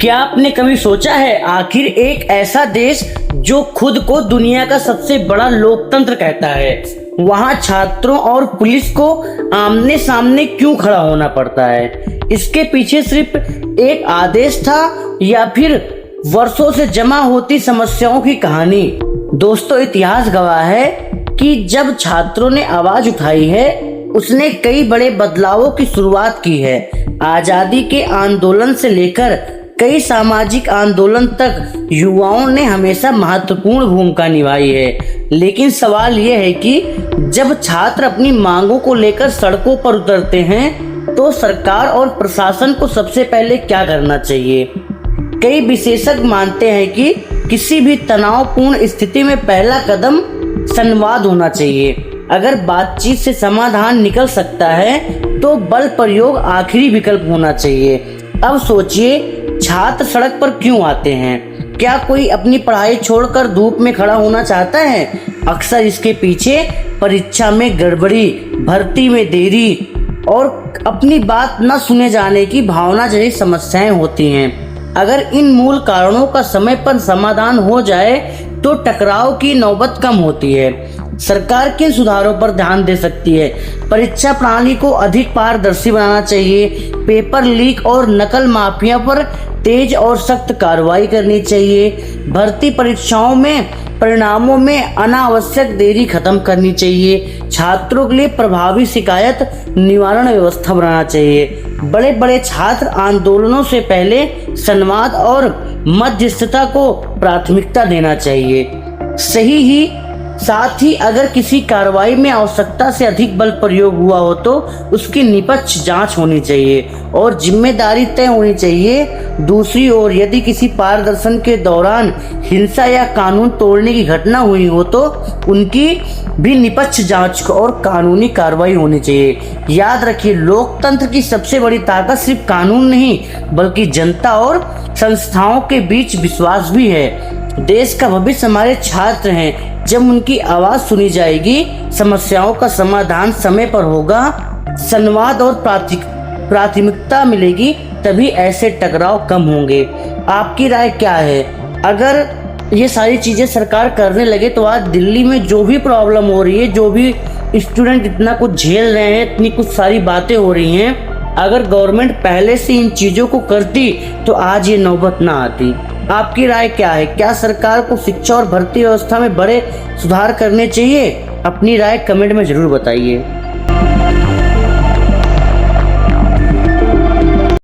क्या आपने कभी सोचा है आखिर एक ऐसा देश जो खुद को दुनिया का सबसे बड़ा लोकतंत्र कहता है, वहां छात्रों और पुलिस को आमने सामने क्यों खड़ा होना पड़ता है? इसके पीछे सिर्फ एक आदेश था या फिर वर्षों से जमा होती समस्याओं की कहानी? दोस्तों, इतिहास गवाह है कि जब छात्रों ने आवाज उठाई है, उसने कई बड़े बदलावों की शुरुआत की है। आजादी के आंदोलन से लेकर कई सामाजिक आंदोलन तक युवाओं ने हमेशा महत्वपूर्ण भूमिका निभाई है। लेकिन सवाल यह है कि जब छात्र अपनी मांगों को लेकर सड़कों पर उतरते हैं, तो सरकार और प्रशासन को सबसे पहले क्या करना चाहिए? कई विशेषज्ञ मानते हैं कि किसी भी तनावपूर्ण स्थिति में पहला कदम संवाद होना चाहिए। अगर बातचीत से समाधान निकल सकता है, तो बल प्रयोग आखिरी विकल्प होना चाहिए। अब सोचिए, छात्र सड़क पर क्यों आते हैं? क्या कोई अपनी पढ़ाई छोड़कर धूप में खड़ा होना चाहता है? अक्सर इसके पीछे परीक्षा में गड़बड़ी, भर्ती में देरी और अपनी बात न सुने जाने की भावना जैसी समस्याएं होती हैं। अगर इन मूल कारणों का समय पर समाधान हो जाए, तो टकराव की नौबत कम होती है। सरकार किन सुधारों पर ध्यान दे सकती है? परीक्षा प्रणाली को अधिक पारदर्शी बनाना चाहिए। पेपर लीक और नकल माफिया पर तेज और सख्त कार्रवाई करनी चाहिए। भर्ती परीक्षाओं में परिणामों में अनावश्यक देरी खत्म करनी चाहिए। छात्रों के लिए प्रभावी शिकायत निवारण व्यवस्था बनाना चाहिए। बड़े बड़े छात्र आंदोलनों से पहले संवाद और मध्यस्थता को प्राथमिकता देना चाहिए। साथ ही अगर किसी कार्रवाई में आवश्यकता से अधिक बल प्रयोग हुआ हो, तो उसकी निष्पक्ष जांच होनी चाहिए और जिम्मेदारी तय होनी चाहिए। दूसरी ओर, यदि किसी प्रदर्शन के दौरान हिंसा या कानून तोड़ने की घटना हुई हो, तो उनकी भी निष्पक्ष जांच और कानूनी कार्रवाई होनी चाहिए। याद रखिए, लोकतंत्र की सबसे बड़ी ताकत सिर्फ कानून नहीं, बल्कि जनता और संस्थाओं के बीच विश्वास भी है। देश का भविष्य हमारे छात्र हैं। जब उनकी आवाज सुनी जाएगी, समस्याओं का समाधान समय पर होगा, संवाद और प्राथमिकता मिलेगी, तभी ऐसे टकराव कम होंगे। आपकी राय क्या है? अगर ये सारी चीजें सरकार करने लगे, तो आज दिल्ली में जो भी प्रॉब्लम हो रही है, जो भी स्टूडेंट इतना कुछ झेल रहे हैं, इतनी कुछ सारी बातें हो रही हैं, अगर गवर्नमेंट पहले से इन चीजों को करती, तो आज ये नौबत ना आती। आपकी राय क्या है? क्या सरकार को शिक्षा और भर्ती व्यवस्था में बड़े सुधार करने चाहिए? अपनी राय कमेंट में जरूर बताइए।